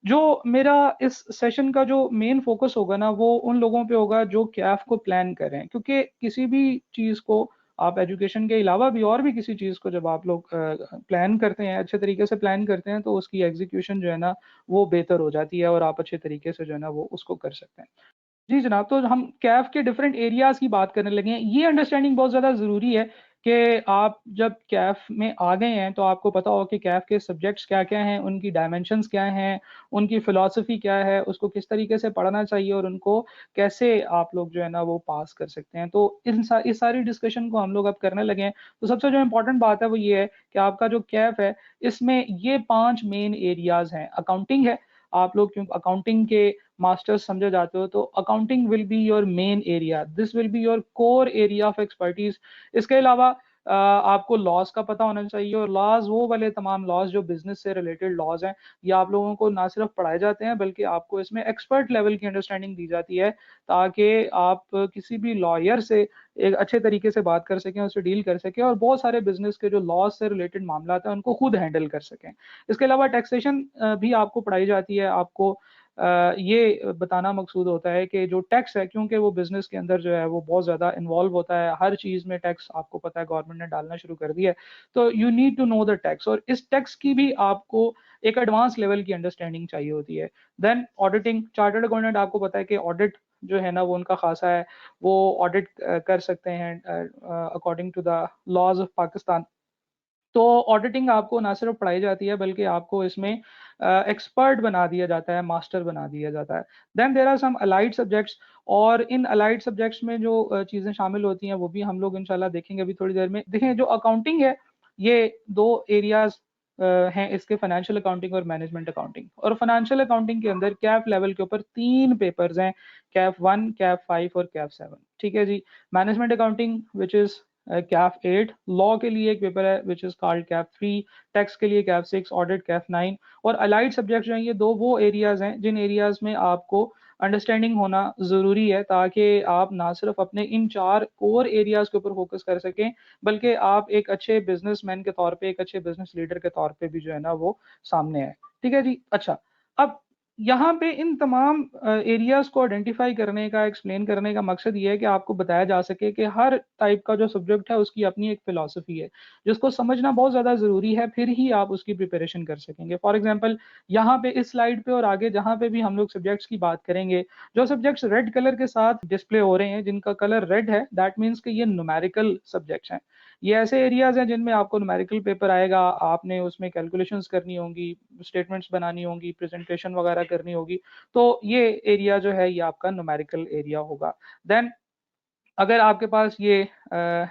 जो मेरा इस सेशन का जो मेन फोकस होगा ना, वो उन लोगों पे होगा जो कैफ को प्लान कर रहे हैं, क्योंकि किसी भी चीज़ को आप एजुकेशन के अलावा भी और भी किसी चीज़ को जब आप लोग प्लान करते हैं, अच्छे तरीके से प्लान करते हैं, तो उसकी एग्जीक्यूशन जो है ना वो बेहतर हो जाती है और आप अच्छे तरीके से जो है ना वो उसको कर सकते हैं। जी जनाब, तो हम कैफ के डिफरेंट एरियाज की बात करने लगे हैं। ये अंडरस्टैंडिंग बहुत ज़्यादा ज़रूरी है कि आप जब कैफ में आ गए हैं तो आपको पता हो कि कैफ के सब्जेक्ट्स क्या क्या हैं, उनकी डायमेंशंस क्या हैं, उनकी फ़िलॉसफी क्या है, उसको किस तरीके से पढ़ना चाहिए और उनको कैसे आप लोग जो है ना वो पास कर सकते हैं। तो इस सारी डिस्कशन को हम लोग अब करने लगे हैं। तो सबसे जो इम्पोर्टेंट बात है वो ये है कि आपका जो कैफ है, इसमें ये 5 मेन एरियाज़ हैं। अकाउंटिंग है, आप लोग क्यों अकाउंटिंग के मास्टर्स समझे जाते हो, तो accounting will be your main area, this will be your core area of expertise. इसके अलावा आपको लॉज का पता होना चाहिए, और लॉज वो वाले तमाम लॉज जो बिजनेस से रिलेटेड लॉज हैं, ये आप लोगों को ना सिर्फ पढ़ाए जाते हैं बल्कि आपको इसमें एक्सपर्ट लेवल की अंडरस्टैंडिंग दी जाती है, ताकि आप किसी भी लॉयर से एक अच्छे तरीके से बात कर सकें, उससे डील कर सकें और बहुत सारे बिजनेस के जो लॉज से रिलेटेड मामला हैं उनको खुद हैंडल कर सकें। इसके अलावा टैक्सेशन भी आपको पढ़ाई जाती है। आपको ये बताना मकसूद होता है कि जो टैक्स है, क्योंकि वो बिजनेस के अंदर जो है वो बहुत ज़्यादा इन्वॉल्व होता है, हर चीज़ में टैक्स आपको पता है गवर्नमेंट ने डालना शुरू कर दिया है, तो you need to know the tax, और इस टैक्स की भी आपको एक एडवांस लेवल की अंडरस्टैंडिंग चाहिए होती है। देन ऑडिटिंग, चार्टर्ड अकाउंटेंट आपको पता है कि ऑडिट जो है ना वो उनका खासा है, वो ऑडिट कर सकते हैं according to the laws of Pakistan. तो ऑडिटिंग आपको ना सिर्फ पढ़ाई जाती है बल्कि आपको इसमें एक्सपर्ट बना दिया जाता है, मास्टर बना दिया जाता है। Then there are some allied subjects, और इन अलाइड सब्जेक्ट्स में जो चीज़ें शामिल होती हैं वो भी हम लोग इंशाल्लाह देखेंगे अभी थोड़ी देर में। देखें, जो अकाउंटिंग है, ये दो एरियाज हैं इसके, फाइनेंशियल अकाउंटिंग और मैनेजमेंट अकाउंटिंग। और फाइनेंशियल अकाउंटिंग के अंदर कैफ लेवल के ऊपर 3 पेपर्स हैं, कैफ 1, कैफ 5 और कैफ 7। ठीक है जी। Management accounting which is CAF 8, law के लिए एक पेपर है which is called CAF 3, tax के लिए कैफ 6, ऑडिट कैफ 9। और अलाइड सब्जेक्ट्स जो हैं, ये दो वो एरियाज हैं जिन एरियाज में आपको अंडरस्टैंडिंग होना ज़रूरी है, ताकि आप ना सिर्फ अपने इन 4 कोर एरियाज के ऊपर फोकस कर सकें, बल्कि आप एक अच्छे बिजनेसमैन के तौर पे, एक अच्छे बिजनेस लीडर के तौर पे भी जो है ना वो सामने आए। ठीक है जी। अच्छा, अब यहाँ पे इन तमाम एरियाज को आइडेंटिफाई करने का, एक्सप्लेन करने का मकसद ये है कि आपको बताया जा सके कि हर टाइप का जो सब्जेक्ट है उसकी अपनी एक फिलॉसफी है, जिसको समझना बहुत ज़्यादा ज़रूरी है, फिर ही आप उसकी प्रिपरेशन कर सकेंगे। फॉर एग्जांपल, यहाँ पे इस स्लाइड पे और आगे जहाँ पे भी हम लोग सब्जेक्ट्स की बात करेंगे, जो सब्जेक्ट्स रेड कलर के साथ डिस्प्ले हो रहे हैं, जिनका कलर रेड है, दैट मीन्स कि ये न्यूमेरिकल सब्जेक्ट्स हैं। ये ऐसे एरियाज हैं जिनमें आपको न्यूमेरिकल पेपर आएगा, आपने उसमें कैलकुलेशंस करनी होंगी, स्टेटमेंट्स बनानी होंगी, प्रेजेंटेशन वगैरह करनी होगी। तो ये एरिया जो है ये आपका न्यूमेरिकल एरिया होगा। देन अगर आपके पास ये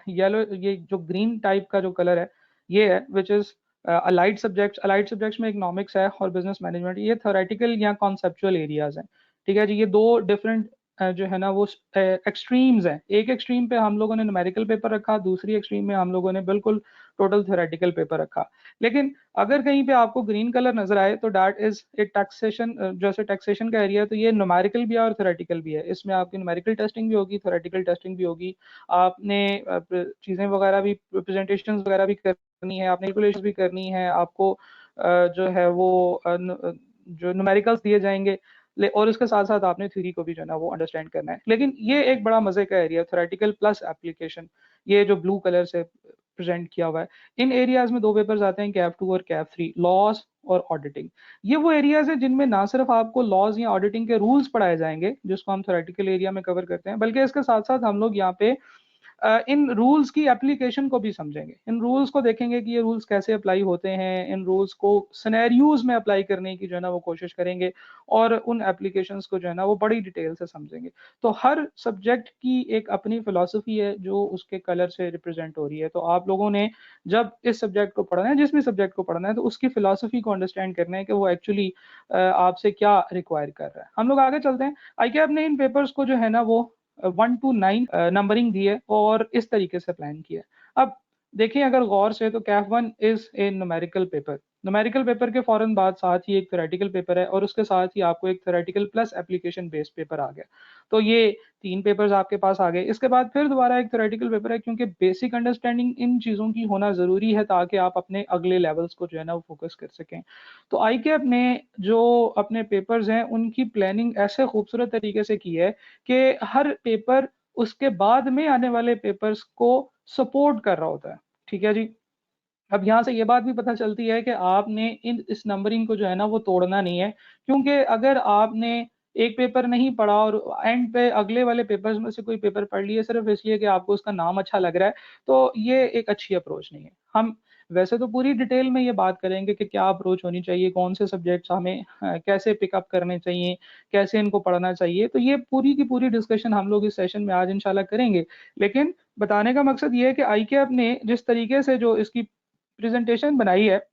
येलो, ये जो ग्रीन टाइप का जो कलर है, ये है which is allied subjects. Allied subjects में इकोनॉमिक्स है और बिजनेस मैनेजमेंट, ये थ्योरेटिकल या कॉन्सेप्चुअल एरियाज हैं। ठीक है जी। ये दो डिफरेंट जो है ना वो एक्सट्रीम्स हैं। एक एक्सट्रीम पे हम लोगों ने न्यूमेरिकल पेपर रखा, दूसरी एक्सट्रीम में हम लोगों ने बिल्कुल टोटल थ्योरेटिकल पेपर रखा। लेकिन अगर कहीं पे आपको ग्रीन कलर नजर आए तो दैट इज एक टैक्सेशन, जैसे टैक्सेशन का एरिया, तो ये न्यूमेरिकल भी है और थ्योरेटिकल भी है। इसमें आपकी न्यूमेरिकल टेस्टिंग भी होगी, थ्योरेटिकल टेस्टिंग भी होगी। आपने चीज़ें वगैरह भी, प्रेजेंटेशन वगैरह भी करनी है, आपने कैलकुलेशन भी करनी है, आपको जो है वो जो न्यूमेरिकल्स दिए जाएंगे, और इसके साथ साथ आपने थ्योरी को भी जो है ना वो अंडरस्टैंड करना है। लेकिन ये एक बड़ा मजे का एरिया, थ्योरेटिकल प्लस एप्लीकेशन, ये जो ब्लू कलर से प्रेजेंट किया हुआ है। इन एरियाज में 2 पेपर्स आते हैं, कैफ 2 और कैफ 3, लॉस और ऑडिटिंग। ये वो एरियाज हैं जिनमें ना सिर्फ आपको लॉज या ऑडिटिंग के रूल्स पढ़ाए जाएंगे, जिसको हम थ्योरेटिकल एरिया में कवर करते हैं, बल्कि इसके साथ साथ हम लोग यहाँ पे इन रूल्स की एप्लीकेशन को भी समझेंगे। इन रूल्स को देखेंगे कि ये रूल्स कैसे अप्लाई होते हैं, इन रूल्स को सिनेरियोज में अप्लाई करने की जो है ना वो कोशिश करेंगे, और उन एप्लीकेशंस को जो है ना वो बड़ी डिटेल से समझेंगे। तो हर सब्जेक्ट की एक अपनी फिलॉसफी है जो उसके कलर से रिप्रेजेंट हो रही है। तो आप लोगों ने जब इस सब्जेक्ट को पढ़ना है, जिस भी सब्जेक्ट को पढ़ना है, तो उसकी फिलॉसफी को अंडरस्टैंड करना है कि वो एक्चुअली आपसे क्या रिक्वायर कर रहा है। हम लोग आगे चलते हैं। आई के अपने इन पेपर्स को जो है ना वो 1 to 9 नंबरिंग दी है और इस तरीके से प्लान किया है। अब देखिए अगर गौर से तो Kaif one is a numerical paper. Numerical paper के फौरन बाद साथ ही एक थ्योरेटिकल पेपर है और उसके साथ ही आपको एक theoretical plus application based paper आ गया। तो ये 3 पेपर्स आपके पास आ गए। इसके बाद फिर दोबारा एक थ्योरेटिकल पेपर है, क्योंकि बेसिक अंडरस्टैंडिंग इन चीज़ों की होना ज़रूरी है ताकि आप अपने अगले लेवल्स को जो है ना वो फोकस कर सकें। तो आईकैप ने जो अपने पेपर्स हैं उनकी प्लानिंग ऐसे खूबसूरत तरीके से की है कि हर पेपर उसके बाद में आने वाले पेपर्स को सपोर्ट कर रहा होता है। ठीक है जी। अब यहाँ से ये बात भी पता चलती है कि आपने इन इस नंबरिंग को जो है ना वो तोड़ना नहीं है, क्योंकि अगर आपने एक पेपर नहीं पढ़ा और एंड पे अगले वाले पेपर्स में से कोई पेपर पढ़ लिए सिर्फ इसलिए कि आपको उसका नाम अच्छा लग रहा है, तो ये एक अच्छी अप्रोच नहीं है। हम वैसे तो पूरी डिटेल में ये बात करेंगे कि क्या अप्रोच होनी चाहिए, कौन से सब्जेक्ट्स हमें कैसे पिकअप करने चाहिए, कैसे इनको पढ़ना चाहिए, तो ये पूरी की पूरी डिस्कशन हम लोग इस सेशन में आज इंशाल्लाह करेंगे। लेकिन बताने का मकसद ये है कि आईकैप ने जिस तरीके से जो इसकी प्रेजेंटेशन बनाई है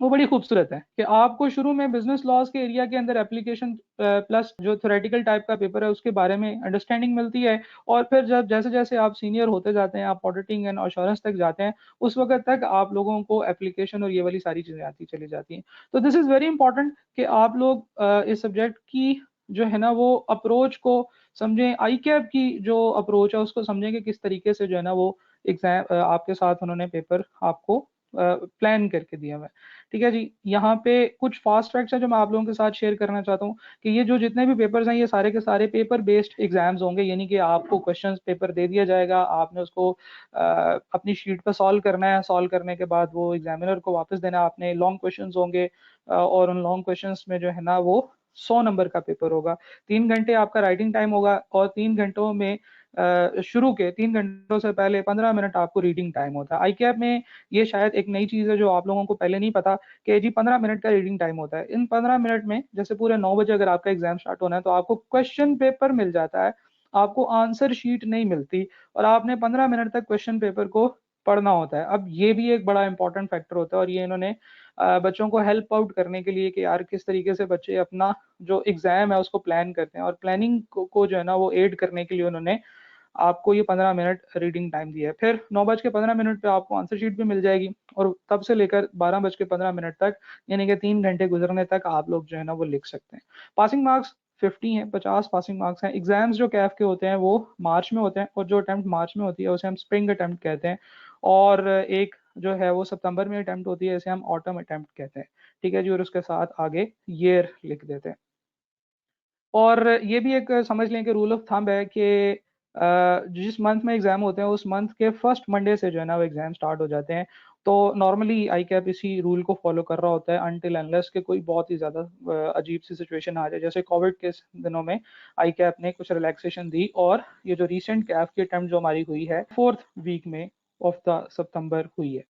वो बड़ी खूबसूरत है कि आपको शुरू में बिजनेस लॉज के एरिया के अंदर एप्लीकेशन प्लस जो थ्योरेटिकल टाइप का पेपर है उसके बारे में अंडरस्टैंडिंग मिलती है, और फिर जब जैसे जैसे आप सीनियर होते जाते हैं, आप ऑडिटिंग एंड अश्योरेंस तक जाते हैं, उस वक्त तक आप लोगों को एप्लीकेशन और ये वाली सारी चीजें आती चली जाती हैं। तो दिस इज वेरी इंपॉर्टेंट कि आप लोग इस सब्जेक्ट की जो है ना वो अप्रोच को समझें। आई कैप की जो अप्रोच है उसको समझें कि किस तरीके से जो है ना वो एग्जाम आपके साथ उन्होंने पेपर आपको प्लान करके दिया हुआ है। ठीक है जी। यहाँ पे कुछ फास्ट फैक्ट्स हैं जो मैं आप लोगों के साथ शेयर करना चाहता हूँ कि ये जो जितने भी पेपर्स हैं ये सारे के सारे पेपर बेस्ड एग्जाम्स होंगे, यानी कि आपको क्वेश्चंस पेपर दे दिया जाएगा, आपने उसको अपनी शीट पर सॉल्व करना है, सॉल्व करने के बाद वो एग्जामिनर को वापस देना है। आपने लॉन्ग क्वेश्चंस होंगे और उन लॉन्ग क्वेश्चंस में जो है ना वो 100 नंबर का पेपर होगा। 3 घंटे आपका राइटिंग टाइम होगा और 3 घंटों में शुरू के 3 घंटों से पहले 15 मिनट आपको रीडिंग टाइम होता है। आई कैप में ये शायद एक नई चीज है जो आप लोगों को पहले नहीं पता कि जी 15 मिनट का रीडिंग टाइम होता है। इन 15 मिनट में जैसे पूरे 9 बजे अगर आपका एग्जाम स्टार्ट होना है तो आपको क्वेश्चन पेपर मिल जाता है, आपको आंसर शीट नहीं मिलती, और आपने 15 मिनट तक क्वेश्चन पेपर को पढ़ना होता है। अब ये भी एक बड़ा इंपॉर्टेंट फैक्टर होता है, और ये इन्होंने बच्चों को हेल्प आउट करने के लिए कि यार किस तरीके से बच्चे अपना जो एग्जाम है उसको प्लान करते हैं, और प्लानिंग को जो है ना वो एड करने के लिए उन्होंने आपको ये 15 मिनट रीडिंग टाइम दिया है। फिर 9:15 पे आपको आंसर शीट भी मिल जाएगी, और तब से लेकर 12:15 तक यानी कि 3 घंटे गुजरने तक आप लोग जो है ना वो लिख सकते हैं। पासिंग मार्क्स 50 हैं, 50 पासिंग मार्क्स हैं। एग्जाम्स जो कैफ के होते हैं वो मार्च में होते हैं, और जो अटेम्प्ट मार्च में होती है उसे हम स्प्रिंग अटेम्प्ट कहते हैं, और एक जो है वो सितंबर में अटेम्प्ट होती है, इसे हम ऑटम अटेम्प्ट कहते हैं। ठीक है जी। और उसके साथ आगे ईयर लिख देते हैं। और ये भी एक समझ लें कि रूल ऑफ थंब है कि जिस मंथ में एग्जाम होते हैं उस मंथ के फर्स्ट मंडे से जो है ना वो एग्जाम स्टार्ट हो जाते हैं। तो नॉर्मली आई कैप इसी रूल को फॉलो कर रहा होता है अनटिल अनलेस के कोई बहुत ही ज्यादा अजीब सी सिचुएशन आ जाए, जैसे कोविड के दिनों में आई कैप ने कुछ रिलैक्सेशन दी, और ये जो रिसेंट कैफ की अटेम्प्ट जो हमारी हुई है 4th वीक में ऑफ द सितंबर हुई है।